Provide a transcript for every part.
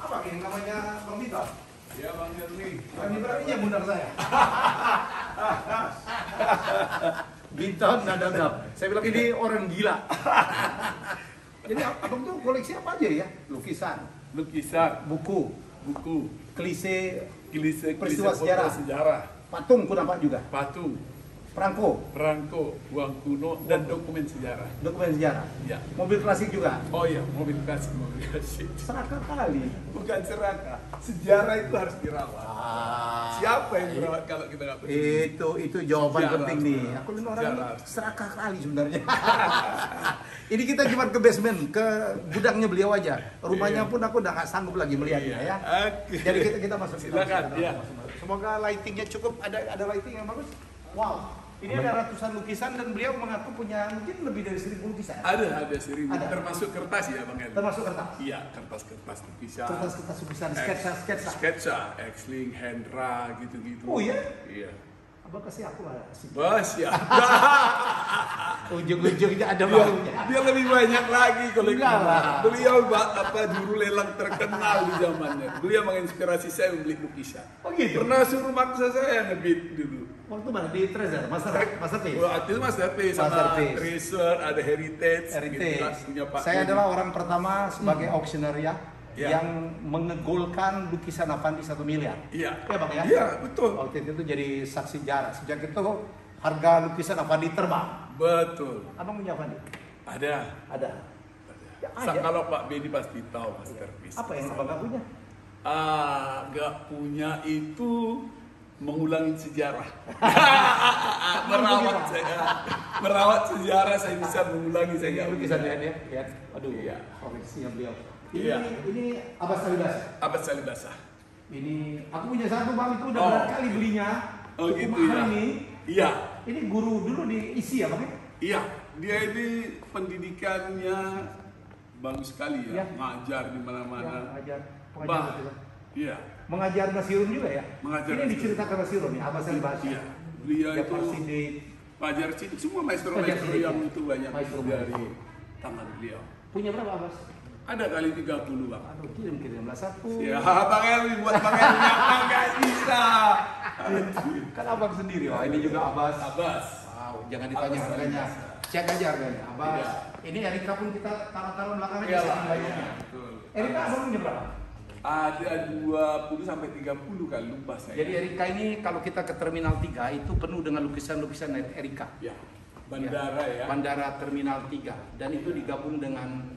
Apa yang namanya Bang Bito? Ya Bang Herli. Bang Bito ini yang bundar saya. Bito dadap. Saya bilang ini orang gila. Jadi abang tuh koleksi apa aja ya? Lukisan, buku, klise, peristiwa sejarah. Patung pun nampak juga. Patung, Perangko, uang kuno dan dokumen sejarah. Ya. Mobil klasik juga. Oh iya, mobil klasik. Serakah kali. Bukan serakah, sejarah itu harus dirawat. Siapa yang merawat kalau kita nggak peduli? Itu jawaban Sejarah. penting nih. Aku ini orang Sejarah. serakah kali sebenarnya. Ini kita cuma ke basement, ke gudangnya beliau aja. Rumahnya pun aku udah nggak sanggup lagi melihatnya ya. Oke. Jadi kita masuk. Silakan, ya. Semoga lightingnya cukup. Ada lighting yang bagus. Wow. Ini ada ratusan lukisan dan beliau mengaku punya mungkin lebih dari 1000 lukisan. Ada 1000, Ada. termasuk kertas ya Bang Herli. Termasuk kertas. Iya, kertas lukisan. Kertas lukisan, sketsa. Sketsa, X-Link, Hendra, gitu-gitu. Oh iya? Iya. Abang kasih aku lah. Bos ya. Ujung-ujungnya ada dia, maunya. dia lebih banyak lagi koleksi. Enggak lah. Beliau juru lelang terkenal di zamannya. Beliau menginspirasi saya membeli lukisan. Oh gitu? Pernah suruh maksa saya ngebit dulu. Waktu mana di Treasure, Masterpiece. Waktu itu Masterpiece sama Masterpiece. Treasure, ada Heritage. Gitu lah, punya Pak Saya Dodi. adalah orang pertama sebagai auctioneer ya, Ya. yang mengegolkan lukisan Avandi 1 miliar. Iya. Ya Bang ya? Iya, betul. Waktu itu jadi saksi sejarah. Sejak itu harga lukisan Avandi terbang. Betul. Abang punya Avandi? Ada. Ada. Ya, Kalau Pak Bedi pasti tahu Masterpiece. Apa yang abang gak punya? Gak punya itu mengulangi sejarah. merawat sejarah saya bisa mengulangi saya nggak Lukisan punya. dia ya. Aduh, Iya. koleksinya beliau. Iya. Ini Abbas Salibasa. Abad Salibasa. Ini aku punya satu Bang, itu udah Oh. berat kali belinya. Oh Cukup gitu mahal ya. Ini. Iya. Ini guru dulu di ISI ya Bang? Iya. Dia ini pendidikannya bagus sekali ya. Iya. Mengajar di mana-mana. Mengajar. Bah. Iya. Mengajar Nasirun juga ya? Mengajar Ini Nasirun. diceritakan Nasirun ya, Abbas Salibasa. Iya. Beliau Ya, itu Parsidi. Pajar Sidik, semua maestro Pajar maestro Sidik, yang ya. itu banyak Maestro. dari tangan beliau. Punya berapa Abbas? Ada kali 30 Bang. Aduh, kirim-kirimlah satu. Ya, Bang Elwi buat Bang Elwi apa nggak bisa. Kan abang sendiri, wah ini juga Abbas. Abbas. Wow, jangan ditanya Abbas harganya. Salibasa. Cek aja harganya. Abbas. Iya. Ini Erika pun kita taruh-taruh belakangnya Iya, saking Pak. banyaknya. Betul. Erika abang punya berapa? Ada 20 sampai 30 kan lupa saya. Jadi Erika ini kalau kita ke Terminal 3 itu penuh dengan lukisan-lukisan Erika. Ya, bandara ya. Bandara Terminal 3 dan itu digabung dengan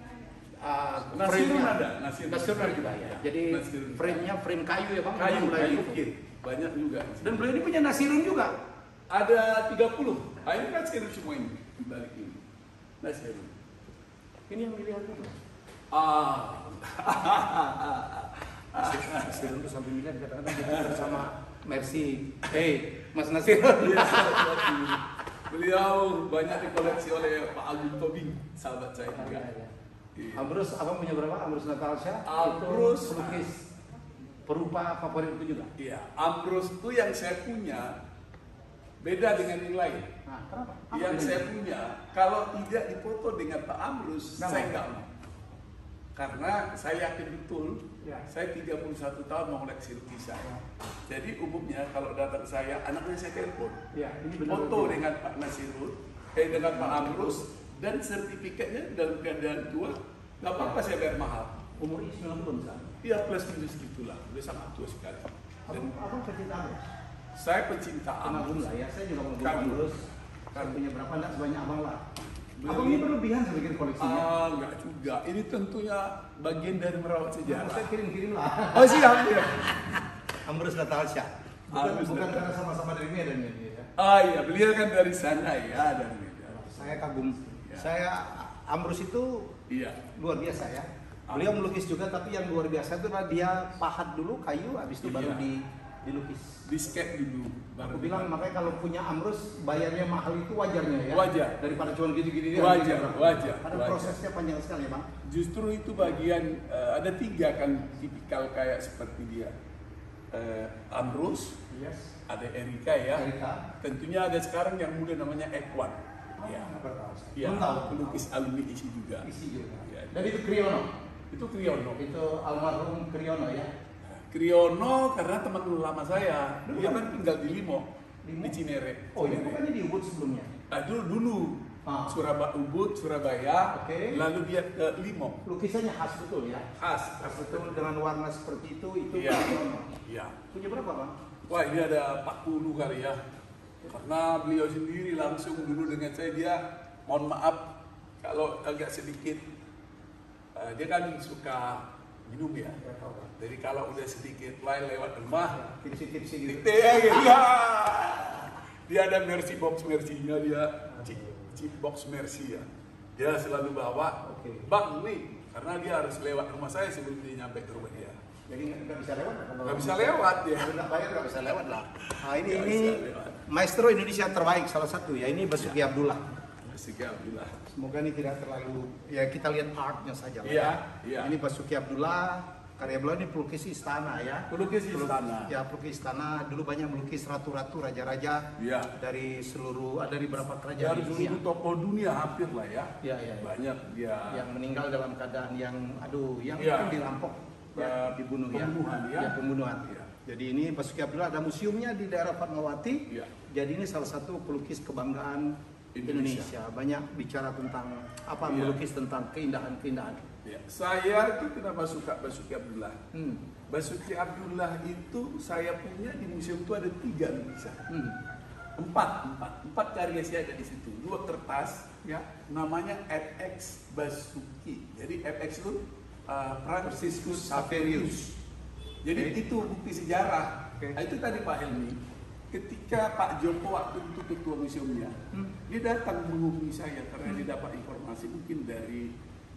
Nasirun frame-nya. ada, Nasirun ada juga ya. Jadi Nasirun. frame-nya frame kayu ya Bang. Kayu, Mulai kayu itu. ukir. Banyak juga. Dan beliau ini punya Nasirun juga. Ada 30. Ini Nasirun semua ini di balik ini. Nasirun. Ini yang dilihat itu. Nasirun itu sampai miliar kadang-kadang kita bersama Mercy. Hey, Mas Nasirun. Iya, beliau banyak dikoleksi oleh Pak Agung Tobing, sahabat saya juga. Iya. Ambrus, abang punya berapa? Ambrus Natalsya? Ambrus. Itu pelukis perupa favorit itu juga. Iya, Ambrus itu yang saya punya beda dengan yang lain. Nah, kenapa? Apa Yang bedanya? saya punya, kalau tidak difoto dengan Pak Ambrus, Kenapa? saya nggak mau. Karena saya yakin betul, Ya. saya 31 tahun mengoleksi lukisan. Jadi umumnya kalau datang saya, anaknya saya telepon. Ya, ini benar. Foto dengan Pak Nasirun, dengan Pak Ambrus, dan sertifikatnya dalam keadaan tua, nggak apa-apa saya bayar mahal. Umurnya 90 misalnya. Iya plus minus gitulah, udah sangat tua sekali. Dan Abang pecinta Ambrus. saya pecinta Kagum Ambrus. lah ya, saya juga mau beli Kagum. Ambrus. Saya punya berapa? Enggak sebanyak abang lah. Abang ini berlebihan saya bikin koleksinya. Enggak juga. Ini tentunya bagian dari merawat sejarah. Saya kirim-kirim lah. Oh siap ya. Ambrus Natalsya. Bukan Ambrus bukan Natalsya. karena sama-sama dari Medan ya. dia ya. Oh iya, beliau kan dari sana ya, dari Medan. Saya kagum. Ya. Saya Ambrus itu Iya. luar biasa ya. Beliau melukis juga, tapi yang luar biasa itu adalah dia pahat dulu kayu, habis itu baru Iya. dilukis. Disket dulu. Aku bilang makanya kalau punya Ambrus bayarnya mahal itu wajarnya ya. Wajar. Daripada cuma gini-gini. Wajar, harganya berapa. wajar, Karena wajar. prosesnya panjang sekali ya bang. Justru itu bagian ada 3 kan tipikal kayak seperti dia. Ambrus, Yes. ada Erika ya. Erika. Tentunya ada sekarang yang muda namanya Ekwan. Ya. Ya, Belum tahu. pelukis alumni isi juga. Isi juga. Ya. Dan itu Kriono. Itu Kriyono. Itu almarhum Kriyono ya. Kriyono karena teman lama saya. Dia kan tinggal di Limo, Limo? di Cinere. Oh, ini bukannya di Ubud sebelumnya? Dulu Ah. Ubud, Surabaya, Oke. lalu dia ke Limo. Lukisannya khas betul ya? Khas. Khas betul dengan warna seperti itu Iya. Kriyono. Iya. Punya berapa Bang? Wah, ini ada 40 kali ya. Karena beliau sendiri langsung dulu dengan saya, dia mohon maaf kalau agak sedikit, dia kan suka minum ya. Jadi kalau udah sedikit lewat rumah, Tipsi-tipsi gitu. titik ya gitu. Dia ada Mercy box Mercy-nya, dia chip box Mercy ya. Dia selalu bawa, Oke. Bang nih, karena dia harus lewat rumah saya sebelum dia nyampe ke rumah dia. Jadi nggak bisa lewat? Nggak bisa lewat ya. Kalau nggak bayar nggak bisa lewat lah. Nah ini Nggak ini bisa lewat. maestro Indonesia terbaik salah satu ya. Ini Basuki Abdullah. Basuki Abdullah. Semoga ini tidak terlalu ya kita lihat artnya saja lah. Iya, ya. iya. Ini Basuki Abdullah. Karya beliau ini pelukis istana ya. Pelukis istana. Ya pelukis istana. Dulu banyak melukis ratu-ratu, raja-raja. Iya. Dari beberapa kerajaan Dari di dunia. seluruh tokoh dunia hampir lah ya. Iya, iya, iya. Banyak dia. Yang meninggal dalam keadaan yang yang Iya. mungkin dirampok. Ya, dibunuh pembunuhan, ya. ya. Ya, pembunuhan. Iya. Jadi ini Basuki Abdullah ada museumnya di daerah Fatmawati. Iya. Jadi ini salah satu pelukis kebanggaan Indonesia. Banyak bicara tentang Iya. melukis tentang keindahan-keindahan. Ya. Saya itu kenapa suka Basuki Abdullah? Hmm. Basuki Abdullah itu saya punya di museum itu ada 3 lukisan. Hmm. Empat karya saya ada di situ. 2 kertas, Ya. namanya FX Basuki. Jadi FX itu Franciscus Saverius. Jadi Oke. itu bukti sejarah. Oke. Nah, itu tadi Pak Helmi. Ketika Pak Joko waktu itu ketua museumnya, dia datang menghubungi saya karena dia dapat informasi mungkin dari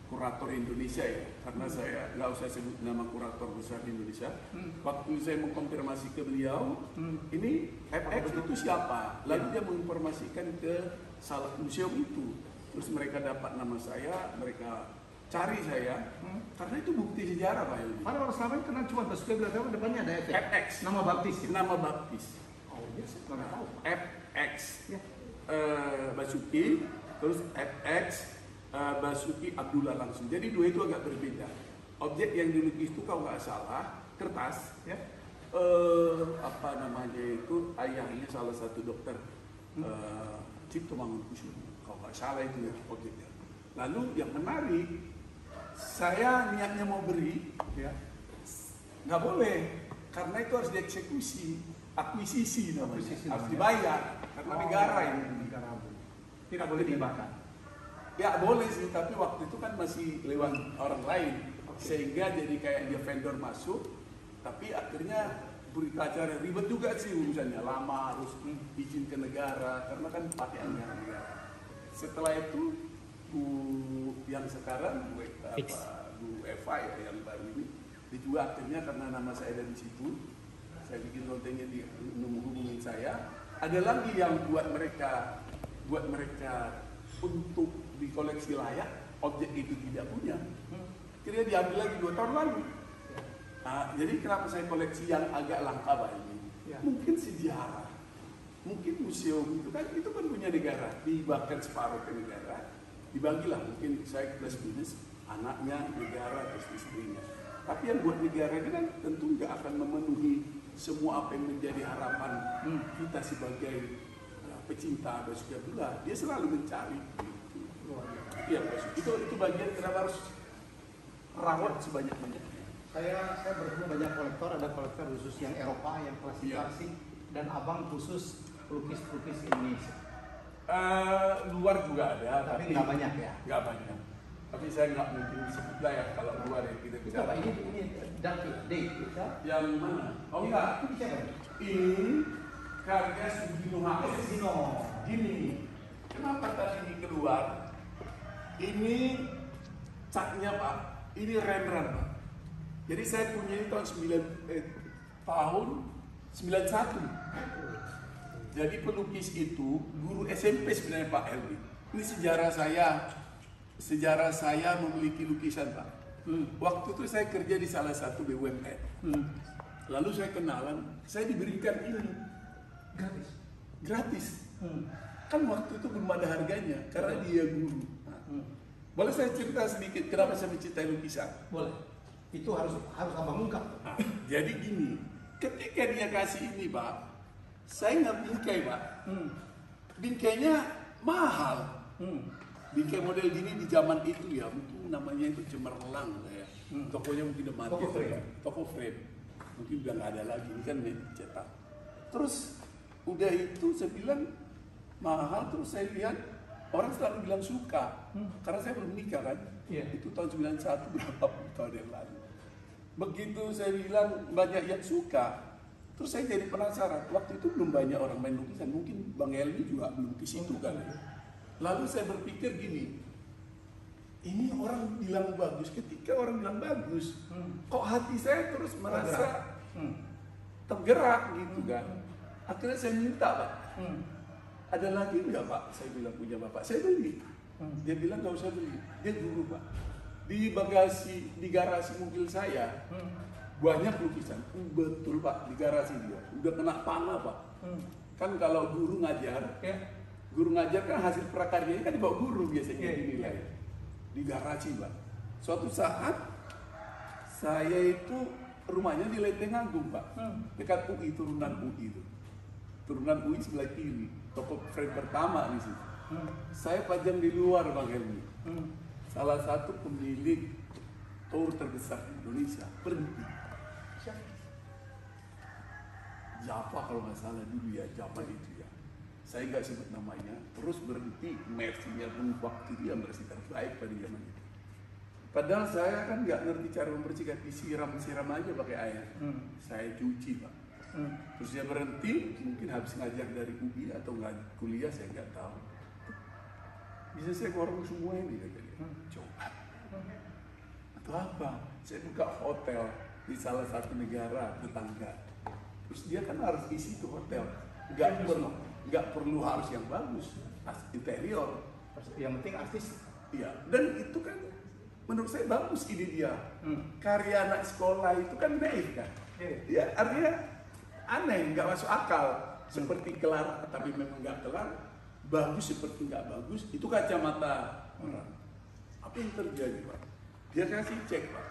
kurator Indonesia ya, karena saya nggak usah sebut nama kurator besar di Indonesia. Waktu saya mengkonfirmasi ke beliau, ini FX itu siapa? Lalu dia menginformasikan ke salah museum itu. Terus mereka dapat nama saya, mereka cari saya, karena itu bukti sejarah Pak Helmi. Karena orang selama ini kenal cuma Basuki Abdullah, tapi depannya ada FX. FX. Nama baptis. Ya? Nama baptis. Oh iya, saya nggak tahu. FX. Ya. Basuki, terus FX, Basuki Abdullah langsung. Jadi 2 itu agak berbeda. Objek yang dilukis itu kalau nggak salah kertas, ya. Apa namanya itu ayahnya salah satu dokter Cipto Mangunkusumo. Kalau nggak salah itu ya objeknya. Lalu yang menarik, saya niatnya mau beri, Ya. nggak boleh karena itu harus dieksekusi, akuisisi namanya, Akuisisi harus namanya. dibayar karena negara ini. Negara. Tidak boleh dibakar. Ya boleh sih, tapi waktu itu kan masih lewat orang lain, sehingga jadi kayak dia vendor masuk, tapi akhirnya berita acara ribet juga sih urusannya, lama harus izin ke negara karena kan pakai anggaran negara. Setelah itu Bu yang sekarang Bu Eva ya yang baru ini dijual akhirnya karena nama saya ada di situ, saya bikin lontengnya di menghubungi saya. Ada lagi yang buat mereka untuk di koleksi layak, objek itu tidak punya. Akhirnya diambil lagi 2 tahun lalu. Nah, jadi kenapa saya koleksi yang agak langka Pak ini? Ya. Mungkin sejarah, mungkin museum itu kan punya negara, dibahkan separuh ke negara, dibagilah mungkin saya plus minus anaknya, negara, terus istrinya. Tapi yang buat negara ini kan tentu nggak akan memenuhi semua apa yang menjadi harapan kita sebagai pecinta Basuki Abdullah. Dia selalu mencari. Iya, itu bagian kenapa harus rawat sebanyak-banyaknya. Saya bertemu banyak kolektor, ada kolektor khusus yang Eropa, yang klasifikasi, dan abang khusus pelukis-pelukis Indonesia. Luar juga ada, Tapi nggak banyak ya? Nggak banyak. Tapi saya nggak mungkin sebut lah ya kalau luar ya kita Itu bicara. apa? Ini Dave, ya? Yang mana? Oh enggak. Itu siapa? Ini karya Sugino HS. Sugino. Gini, kenapa tadi ini keluar? Ini catnya Pak, ini Rembrandt Pak. Jadi saya punya ini tahun 91. Jadi pelukis itu guru SMP sebenarnya Pak Helmi. Ini sejarah saya memiliki lukisan Pak. Waktu itu saya kerja di salah satu BUMN. Lalu saya kenalan, saya diberikan ini gratis. Kan waktu itu belum ada harganya karena dia guru. Nah, Boleh saya cerita sedikit kenapa saya mencintai lukisan? Boleh. Itu harus abang ungkap. Nah, jadi gini, ketika dia kasih ini Pak, saya nggak bingkai Pak. Bingkainya mahal. Bingkai model gini di zaman itu ya, mungkin namanya itu cemerlang ya. Tokonya mungkin udah mati. Toko frame. Toko frame. Mungkin udah nggak ada lagi, ini kan cetak. Terus udah itu saya bilang mahal, terus saya lihat orang selalu bilang suka. Karena saya belum nikah kan. Itu tahun 91 berapa puluh tahun yang lalu. Begitu saya bilang banyak yang suka, terus saya jadi penasaran. Waktu itu belum banyak orang main lukisan, mungkin Bang Helmi juga belum ke situ kan. Lalu saya berpikir gini, ini orang bilang bagus, ketika orang bilang bagus, kok hati saya terus merasa tergerak gitu kan. Akhirnya saya minta Pak, ada lagi nggak Pak? Saya bilang punya Bapak, saya beli. Dia bilang nggak usah beli, dia dulu Pak. Di bagasi, di garasi mobil saya, banyak lukisan. Betul Pak, di garasi dia. Udah kena panah Pak. Kan kalau guru ngajar, guru ngajar kan hasil prakaryanya kan dibawa guru biasanya dinilai. Di garasi Pak. Suatu saat, saya itu rumahnya di Lenteng Agung Pak. Dekat UI, turunan UI itu. Turunan UI sebelah kiri. Toko frame pertama di situ. Saya pajang di luar Bang Helmi. Salah satu pemilik tour terbesar di Indonesia berhenti. Java kalau nggak salah dulu ya, Java itu ya. Saya nggak sebut namanya. Terus berhenti, Mercy-nya pun waktu dia Mercy terbaik pada zaman itu. Padahal saya kan nggak ngerti cara membersihkan, disiram aja pakai air. Saya cuci Pak. Terus dia berhenti, mungkin habis ngajar dari UI atau nggak kuliah, saya nggak tahu. Bisa saya borong semua ini kata dia. Coba. Atau apa? Saya buka hotel di salah satu negara tetangga. Terus dia kan harus isi itu hotel. Nggak perlu harus yang bagus, interior. Yang penting artis. Iya. Dan itu kan menurut saya bagus ide dia. Karya anak sekolah itu kan naif kan. Ya artinya aneh, nggak masuk akal. Seperti kelar, tapi memang nggak kelar. Bagus seperti nggak bagus, itu kacamata orang. Apa yang terjadi Pak? Dia kasih cek Pak.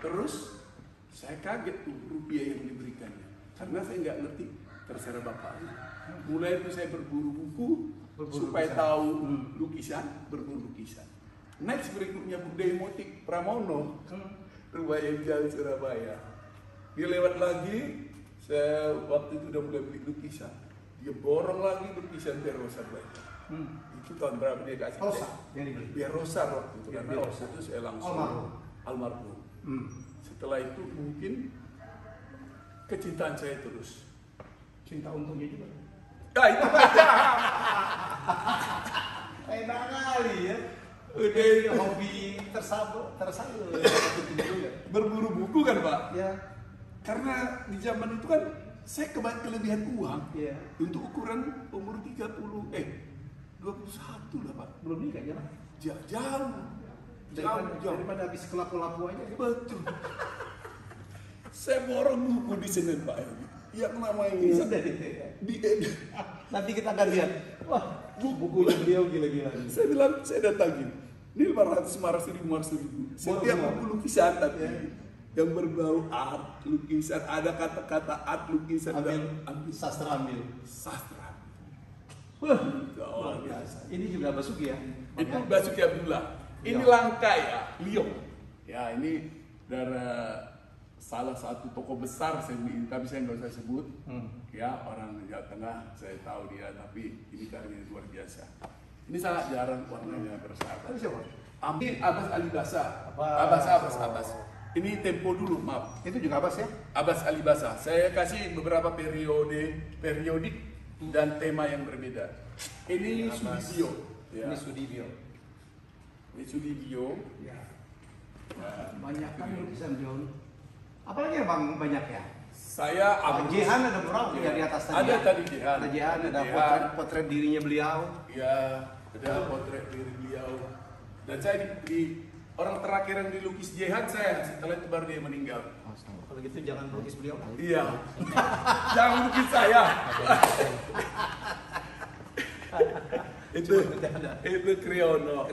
Terus saya kaget tuh rupiah yang diberikannya, karena saya nggak ngerti. Terserah Bapak. Mulai itu saya berburu buku supaya tahu lukisan, berburu lukisan. Next berikutnya budaya motif Pramono, Rumah Angel Surabaya. Dia lewat lagi, saya waktu itu udah mulai beli lukisan. Dia borong lagi lukisan Berosa banyak. Itu tahun berapa dia kasih? Berosa waktu itu kan. Berosa itu saya langsung almarhum. Setelah itu mungkin kecintaan saya terus. Cinta untungnya juga. Ya itu Enak kali ya. udah Hobi tersalur. berburu buku kan Pak? Ya. Karena di zaman itu kan saya kelebihan uang. Iya. Untuk ukuran umur 21 lah Pak. Belum nikah ya Pak? Jauh. Daripada habis kelaku-laku aja. Betul. Saya borong buku di Senin Pak. Yang namanya Nanti kita akan lihat. Wah, bukunya beliau gila-gila. Saya bilang, saya datangin. Ini 500 ribu. Setiap buku lukisan tapi yang berbau art, lukisan, ada kata-kata art, lukisan, ambil sastra. Wah, luar biasa. Ini juga Basuki ya? Itu Basuki Abdullah. Ini langka ya, Leo. Ya ini dari salah satu toko besar tapi saya nggak usah sebut. Ya orang Jawa Tengah saya tahu dia, tapi ini karyanya luar biasa. Ini sangat jarang warnanya bersahabat. Ambil Abbas Alibasa. Abbas. Ini tempo dulu, maaf. Itu juga Abbas ya? Abbas Alibasa. Saya kasih beberapa periodik dan tema yang berbeda. Ini Sudibyo. Ya. Ini Sudibyo. Ini Sudibyo. Ya. Banyak kan lukisan John. Apalagi ya Bang banyak ya? Saya Jehan ada berapa ya di atas tadi? Ada tadi Jehan. Ada Jehan, ada potret dirinya beliau. Ya, ada potret diri beliau. Dan saya di orang terakhir yang dilukis Jehan saya, setelah itu baru dia meninggal. Kalau gitu jangan lukis beliau. Iya. Jangan lukis saya. itu Kriyono.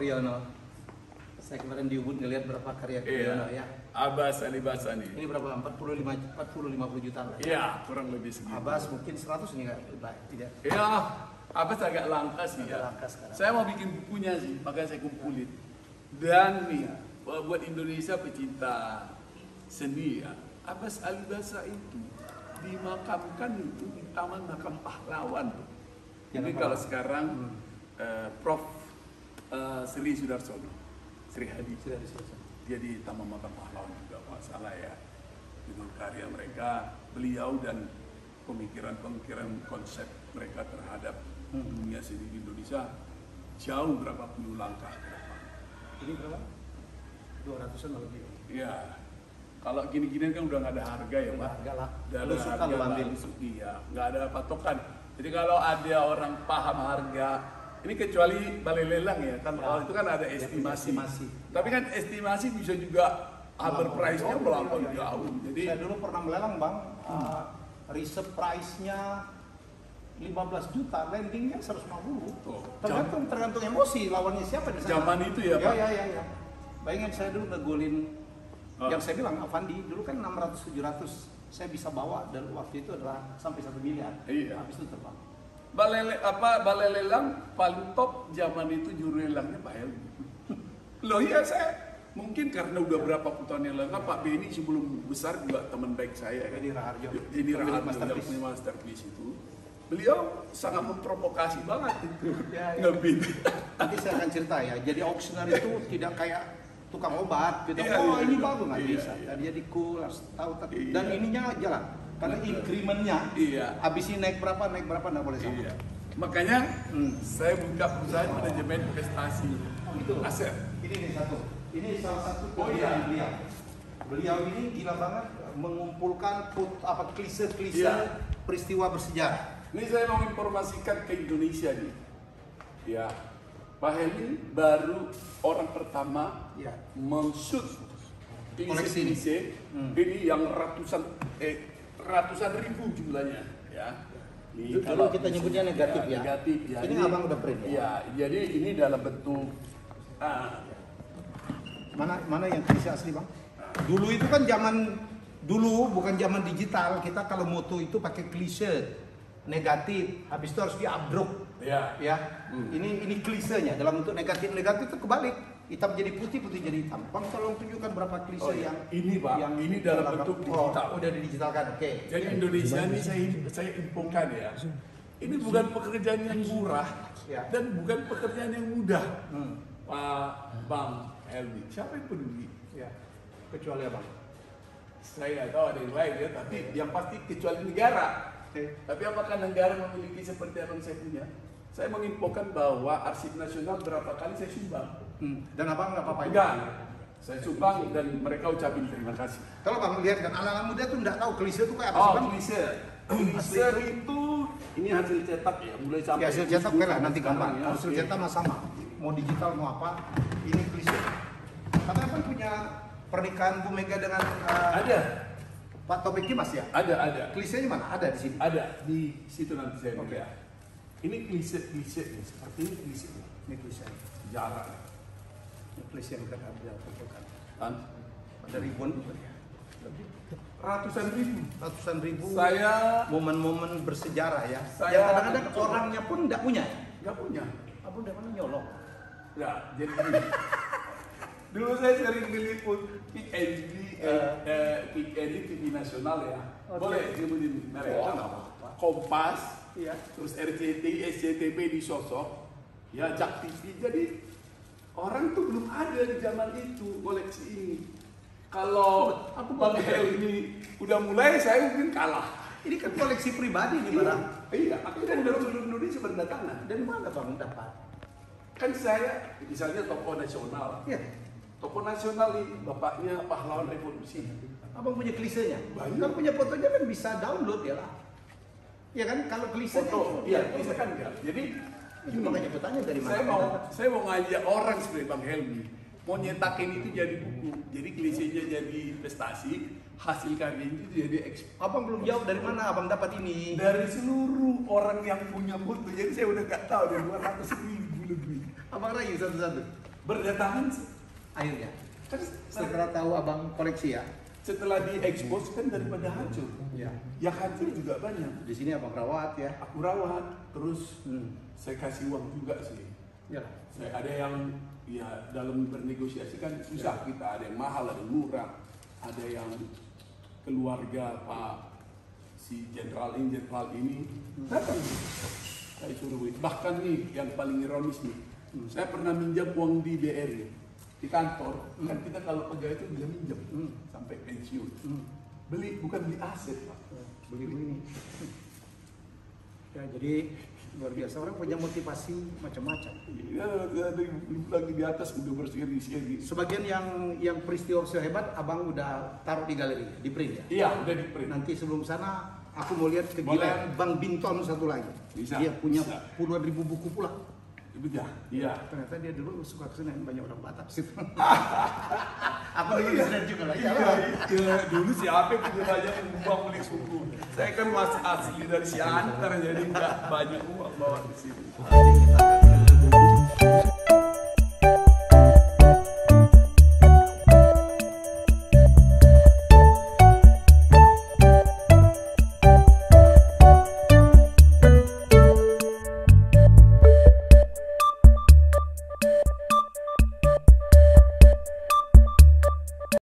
Saya kemarin di Ubud ngelihat berapa karya Yono ya. Abbas Ali Basani. Ini berapa? 40-50 juta lah. Iya, kurang lebih segitu. Abbas mungkin 100 nih nggak? Tidak. Iya, Abbas agak langka sih Agak ya. langka sekarang. Saya mau bikin bukunya sih, makanya saya kumpulin. Dan nih, buat Indonesia pecinta seni ya, Abbas Ali Basa itu dimakamkan itu di Taman Makam Pahlawan. Jadi kalau sekarang Prof. Sri Sudarsono, Sri Hadi, dia di Taman Makam Pahlawan juga, masalah ya. Itu karya mereka, beliau dan pemikiran-pemikiran konsep mereka terhadap dunia seni di Indonesia jauh berapa puluh langkah ke depan. Ini berapa? 200-an lebih. Iya. Kalau gini-gini kan udah nggak ada harga ya, Pak. Harga lah. Nggak ada Lusukan harga, lo ambil. iya, nggak ada patokan. Jadi kalau ada orang paham harga, ini kecuali balai lelang ya, kan kalau itu kan ada estimasi. Tapi kan estimasi bisa juga price-nya melampaui jauh. Jadi saya dulu pernah melelang bang, reserve price-nya 15 juta, landingnya 150. Tergantung emosi lawannya siapa di sana. Zaman itu ya, Pak? Ya. Bayangin saya dulu ngegolin, yang saya bilang Avandi dulu kan 600-700, saya bisa bawa dan waktu itu adalah sampai 1 miliar. Iya. Habis itu terbang. Balai lelang paling top zaman itu juru lelangnya Pak Helmi. Loh iya, saya mungkin karena udah berapa putaran yang lalu, Pak Beni sebelum besar juga teman baik saya kan. Jadi Raharjo. Jadi Raharjo yang punya masterpiece itu. Beliau sangat memprovokasi banget itu. Ya. Ngebid. Nanti saya akan cerita ya. Jadi auctioneer itu tidak kayak tukang obat gitu. Iya, Oh iya, ini iya. bagus nggak Iya, bisa. iya. Dan dia cool harus tahu. Iya. Dan ininya jalan. Karena incrementnya. Iya. Habis ini naik berapa nggak boleh sama. Iya. Makanya saya buka perusahaan manajemen investasi. Itu. Aset. Ini nih satu. Ini salah satu Oh, iya. beliau. Beliau ini gila banget mengumpulkan klise-klise Iya. peristiwa bersejarah. Ini saya mau informasikan ke Indonesia nih. Ya. Pak Helmi baru orang pertama Ya. menshoot Koleksi ini. klise ini yang ratusan ribu jumlahnya ya. Ini Dulu kita nyebutnya negatif ya. Negatif ya. Ini abang udah print ya? Iya, jadi ini dalam bentuk Mana yang klise asli bang? Dulu itu kan bukan zaman digital. Kita kalau moto itu pakai klise negatif. Habis itu harus di-updrop. ya. Ya, ini klisenya dalam bentuk negatif itu kebalik, hitam jadi putih, putih jadi hitam. Bang tolong tunjukkan berapa klise Oh, iya. yang Ini, Pak, ini dalam bentuk digital. udah didigitalkan, oke. Jadi Indonesia ini saya infokan ya. Ini bukan pekerjaan yang murah Ya. dan bukan pekerjaan yang mudah. Pak Bang Helmi, siapa yang peduli? Ya, kecuali abang. Saya nggak tahu ada yang lain ya, tapi yang pasti kecuali negara. Oke. Tapi apakah negara memiliki seperti yang saya punya? Saya menginfokan bahwa Arsip Nasional berapa kali saya sumbang. Dan abang nggak apa-apa. Enggak, saya sumbang dan mereka ucapin terima kasih. Kalau bang lihat kan anak-anak muda tuh nggak tahu klise itu kayak apa sih Oh, bang? klise. Klise itu ini hasil cetak ya, mulai sampai Ya, hasil cetak oke lah, nanti gampang. ya. Hasil cetak mah sama. Mau digital mau apa? Ini klise. Tapi abang punya pernikahan Bu Mega dengan Ada, Pak Taufik Kimas ya? ada. Klisenya mana? Ada di sini. Ada di situ nanti saya Oke. lihat. Ini klise nih, seperti ini klise Ini klise. jarak Ini klise yang kita ambil kumpulkan. kan Ada ribuan, ratusan ribu. ratusan ribu. Saya Momen-momen bersejarah ya. Saya- Yang kadang-kadang orangnya pun nggak punya. nggak punya. Abang udah mana nyolong? Ya, jadi gini. Dulu saya sering diliput PND TV nasional ya. Oke. Boleh nyebutin merek? Oh, nggak apa-apa. Kompas, Iya. terus RCTI, SCTV di Sosok, ya Jak TV. Jadi orang tuh belum ada di zaman itu koleksi ini. Kalau aku Bang ini udah mulai, saya mungkin kalah. Ini kan koleksi pribadi nih barang. Iya, aku kan dari seluruh Indonesia berdatangan. Dari mana bang dapat? Kan saya, misalnya tokoh nasional. Iya. Tokoh nasional ini bapaknya pahlawan revolusi. Abang punya klisenya? Banyak. Kan punya fotonya kan bisa download ya lah. Ya kan kalau klisenya. Foto, iya, bisa kan enggak. Jadi Itu makanya bertanya dari mana? saya mau ngajak orang seperti Bang Helmi, mau nyetakin itu jadi buku, jadi klisenya jadi investasi, hasil karya itu jadi Abang belum jawab dari mana abang dapat ini? dari seluruh orang yang punya foto. Jadi saya udah nggak tahu dari 200 ribu lebih. Abang rayu satu-satu. Berdatangan akhirnya? Kan Setelah tahu abang koleksi ya? setelah diekspos kan daripada hancur. Ya. Yang hancur juga banyak. Di sini abang rawat ya? Aku rawat, terus saya kasih uang juga sih. Ya. Ada yang ya dalam bernegosiasi kan susah kita, ada yang mahal, ada yang murah, ada yang keluarga Pak si jenderal ini datang. Saya suruh beli. Bahkan nih yang paling ironis nih, saya pernah minjam uang di BRI di kantor. Kan kita kalau pegawai itu bisa minjam sampai pensiun. Beli bukan beli aset Pak. Beli ini. Ya, jadi luar biasa, orang punya motivasi macam-macam. Ya, lagi di atas udah berseri-seri. Sebagian yang peristiwa sehebat abang udah taruh di galeri, di print ya? Iya, udah di print. Nanti sebelum sana aku mau lihat kegilaan Bang Binton satu lagi. Bisa, dia punya bisa. puluhan ribu buku pula. Iya. Ternyata dia dulu suka kesini, banyak orang Batak situ. Aku lagi di Senen juga lah. Iya, dulu siapa yang punya banyak uang beli suku? Saya kan masih asli dari Siantar, jadi nggak banyak uang bawa di sini.